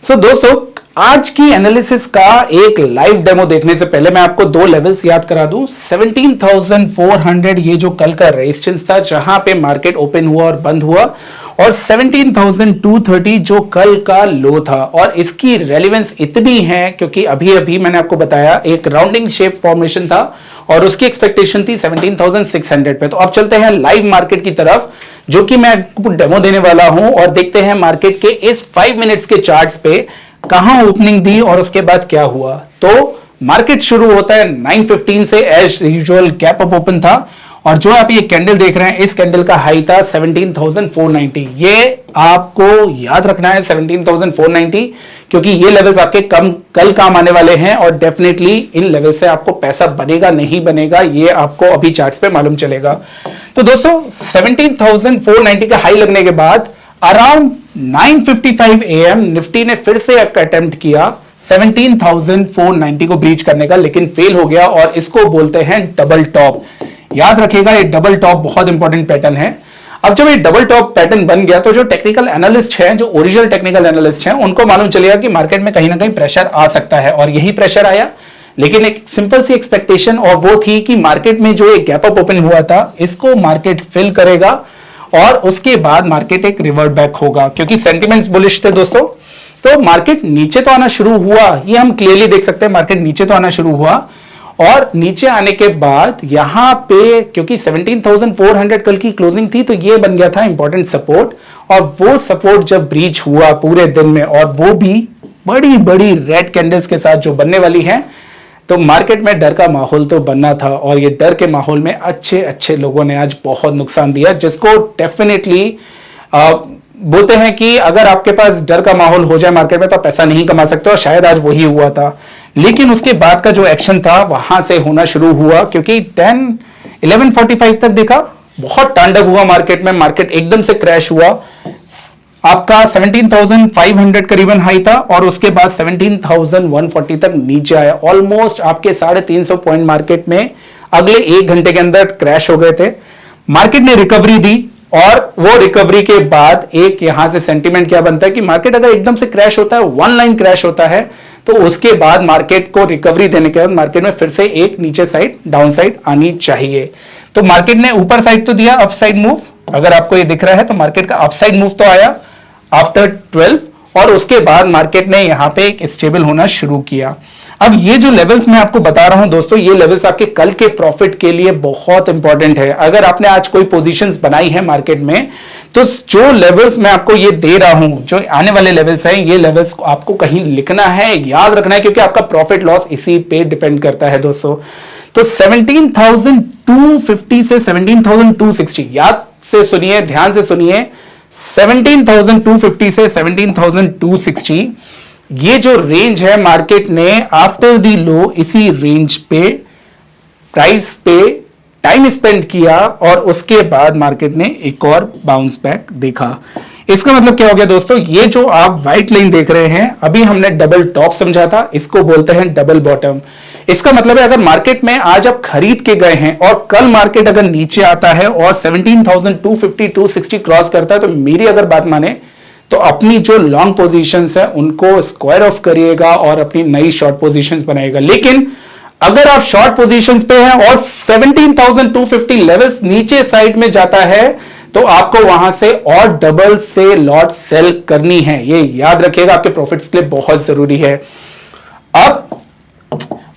दोस्तों, आज की एनालिसिस का एक लाइव डेमो देखने से पहले मैं आपको दो लेवल्स याद करा दूं। 17,400 ये जो कल का रेजिस्टेंस था जहां पे मार्केट ओपन हुआ और बंद हुआ, और 17,230 जो कल का लो था। और इसकी रेलेवेंस इतनी है क्योंकि अभी अभी मैंने आपको बताया एक राउंडिंग शेप फॉर्मेशन था और उसकी एक्सपेक्टेशन थी 17,600 पे। तो अब चलते हैं लाइव मार्केट की तरफ, जो कि मैं आपको डेमो देने वाला हूं, और देखते हैं मार्केट के इस 5 मिनट्स के चार्ट्स पे कहां ओपनिंग दी और उसके बाद क्या हुआ। तो मार्केट शुरू होता है 9:15 से, as usual gap up open था, और जो आप ये कैंडल देख रहे हैं इस कैंडल का हाई था 17,490। ये आपको याद रखना है 17,490, क्योंकि ये लेवल्स आपके कल काम आने वाले हैं, और डेफिनेटली इन लेवल से आपको पैसा बनेगा नहीं बनेगा ये आपको अभी चार्ट्स पे मालूम चलेगा। तो दोस्तों 17,490 का हाई लगने के बाद अराउंड 9:55 AM निफ्टी ने फिर से एक अटेम्प्ट किया 17,490 को ब्रीच करने का, लेकिन फेल हो गया, और इसको बोलते हैं डबल टॉप। याद रखिएगा ये डबल टॉप बहुत इंपॉर्टेंट पैटर्न है। अब जब ये डबल टॉप पैटर्न बन गया तो जो टेक्निकल एनालिस्ट हैं, जो ओरिजिनल टेक्निकल एनालिस्ट हैं, उनको मालूम चलेगा कि मार्केट में कहीं ना कहीं प्रेशर आ सकता है, और यही प्रेशर आया। लेकिन एक सिंपल सी एक्सपेक्टेशन और वो थी कि मार्केट में जो एक गैप अप ओपन हुआ था इसको मार्केट फिल करेगा और उसके बाद मार्केट एक रिवर्ट बैक होगा, क्योंकि सेंटिमेंट्स बुलिश थे दोस्तों। तो मार्केट नीचे तो आना शुरू हुआ, ये हम क्लियरली देख सकते हैं, मार्केट नीचे तो आना शुरू हुआ, और नीचे आने के बाद यहां पे क्योंकि 17,400 कल की क्लोजिंग थी तो ये बन गया था इंपॉर्टेंट सपोर्ट, और वो सपोर्ट जब ब्रीच हुआ पूरे दिन में, और वो भी बड़ी बड़ी रेड कैंडल्स के साथ जो बनने वाली है, तो मार्केट में डर का माहौल तो बनना था, और ये डर के माहौल में अच्छे अच्छे लोगों ने आज बहुत नुकसान दिया, जिसको डेफिनेटली बोलते हैं कि अगर आपके पास डर का माहौल हो जाए मार्केट में तो आप पैसा नहीं कमा सकते, और शायद आज वही हुआ था। लेकिन उसके बाद का जो एक्शन था वहां से होना शुरू हुआ, क्योंकि 11:45 तक देखा बहुत तांडव हुआ मार्केट में, मार्केट एकदम से क्रैश हुआ। आपका 17,500 करीबन हाई था, और उसके बाद 17,140 तक नीचे आया। ऑलमोस्ट आपके 350 पॉइंट मार्केट में अगले 1 घंटे के अंदर क्रैश हो गए थे। मार्केट ने रिकवरी दी, और वो रिकवरी के बाद एक यहां से सेंटीमेंट क्या बनता है कि मार्केट अगर एकदम से क्रैश होता है, वन लाइन क्रैश होता है, तो उसके बाद मार्केट को रिकवरी देने के बाद मार्केट में फिर से एक नीचे साइड डाउन साइड आनी चाहिए। तो मार्केट ने ऊपर साइड तो दिया, अप साइड मूव, अगर आपको ये दिख रहा है तो मार्केट का अप साइड मूव तो आया आफ्टर 12, और उसके बाद मार्केट ने यहां पे एक स्टेबल होना शुरू किया। अब ये जो लेवल्स मैं आपको बता रहा हूं दोस्तों, ये लेवल्स आपके कल के प्रॉफिट के लिए बहुत इंपॉर्टेंट है। अगर आपने आज कोई पोजीशंस बनाई है मार्केट में, तो जो लेवल्स मैं आपको ये दे रहा हूं, जो आने वाले लेवल्स हैं, ये लेवल्स आपको कहीं लिखना है, याद रखना है, क्योंकि आपका प्रॉफिट लॉस इसी पे डिपेंड करता है दोस्तों। तो 17,250 से 17,260 याद से सुनिए, ध्यान से सुनिए, 17,250 से 17,260 ये जो रेंज है, मार्केट ने आफ्टर दी लो इसी रेंज पे प्राइस पे टाइम स्पेंड किया, और उसके बाद मार्केट ने एक और बाउंस बैक देखा। इसका मतलब क्या हो गया दोस्तों, ये जो आप व्हाइट लाइन देख रहे हैं, अभी हमने डबल टॉप समझा था, इसको बोलते हैं डबल बॉटम। इसका मतलब है अगर मार्केट में आज आप खरीद के गए हैं और कल मार्केट अगर नीचे आता है और 17,250 260 क्रॉस करता है, तो मेरी अगर बात माने तो अपनी जो लॉन्ग पोजीशंस है उनको स्क्वायर ऑफ करिएगा और अपनी नई शॉर्ट पोजीशंस बनाएगा। लेकिन अगर आप शॉर्ट पोजीशंस पे हैं और 17,250 लेवल्स नीचे साइड में जाता है, तो आपको वहां से और डबल से लॉट सेल करनी है। ये याद रखिएगा, आपके प्रॉफिट्स के लिए बहुत जरूरी है। अब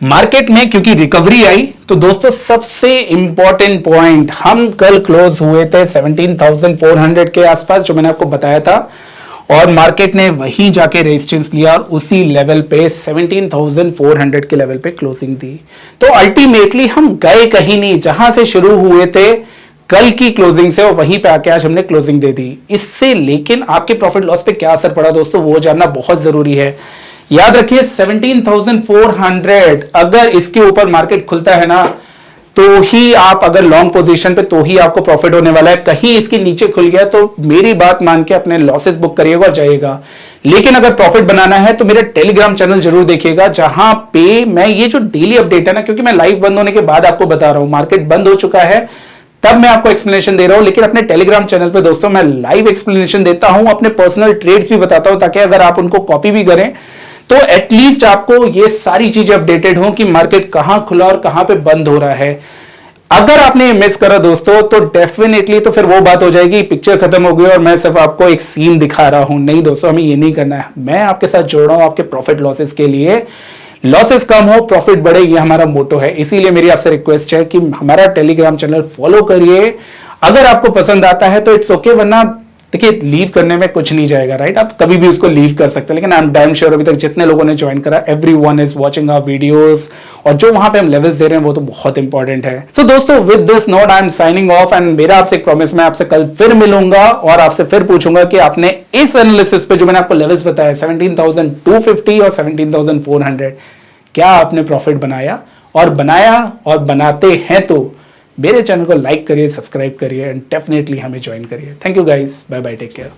मार्केट में क्योंकि रिकवरी आई, तो दोस्तों सबसे इंपॉर्टेंट पॉइंट, हम कल क्लोज हुए थे 17,400 के आसपास, जो मैंने आपको बताया था, और मार्केट ने वहीं जाके रेजिस्टेंस लिया, उसी लेवल पे 17,400 के लेवल पे क्लोजिंग दी। तो अल्टीमेटली हम गए कहीं नहीं, जहां से शुरू हुए थे कल की क्लोजिंग से, और वहीं पे आके आज हमने क्लोजिंग दे दी इससे। लेकिन आपके प्रॉफिट लॉस पे क्या असर पड़ा दोस्तों, वो जानना बहुत जरूरी है। याद रखिए 17,400 अगर इसके ऊपर मार्केट खुलता है ना, तो ही आप अगर लॉन्ग पोजीशन पे, तो ही आपको प्रॉफिट होने वाला है। कहीं इसके नीचे खुल गया तो मेरी बात मान के अपने लॉसेस बुक करिएगा और जाइएगा। लेकिन अगर प्रॉफिट बनाना है तो मेरा टेलीग्राम चैनल जरूर देखिएगा, जहां पे मैं ये जो डेली अपडेट है ना, क्योंकि मैं लाइव बंद होने के बाद आपको बता रहा हूं, मार्केट बंद हो चुका है तब मैं आपको एक्सप्लेनेशन दे रहा हूं। लेकिन अपने टेलीग्राम चैनल पे दोस्तों मैं लाइव एक्सप्लेनेशन देता हूं, अपने पर्सनल ट्रेड्स भी बताता हूं, ताकि अगर आप उनको कॉपी भी करें तो एटलीस्ट आपको ये सारी चीजें अपडेटेड हो कि मार्केट कहां खुला और कहां पे बंद हो रहा है। अगर आपने मिस करा दोस्तों तो डेफिनेटली तो फिर वो बात हो जाएगी, पिक्चर खत्म हो गई और मैं सिर्फ आपको एक सीन दिखा रहा हूं। नहीं दोस्तों, हमें ये नहीं करना है। मैं आपके साथ जोड़ रहा हूं आपके प्रॉफिट लॉसेस के लिए। लॉसेस कम हो, प्रॉफिट बढ़े, ये हमारा मोटो है। इसीलिए मेरी आपसे रिक्वेस्ट है कि हमारा टेलीग्राम चैनल फॉलो करिए। अगर आपको पसंद आता है तो इट्स ओके, वरना देखिए लीव करने में कुछ नहीं जाएगा, राइट? आप कभी भी उसको लीव कर सकते हैं। लेकिन आई एम डैम श्योर अभी तक जितने लोगों ने ज्वाइन करा, everyone is watching our videos, और जो वहां पे हम लेवल्स दे रहे हैं वो तो बहुत इंपॉर्टेंट है। सो दोस्तों, with this note I am signing off, and मेरा आपसे एक प्रॉमिस, मैं आपसे कल फिर मिलूंगा और आपसे फिर पूछूंगा कि आपने इस एनालिसिस पे जो मैंने आपको लेवल्स बताया 17,250 और 17,400, क्या आपने प्रॉफिट बनाया और बनाते हैं तो मेरे चैनल को लाइक करिए, सब्सक्राइब करिए एंड डेफिनेटली हमें ज्वाइन करिए। Thank you guys, bye bye, take care.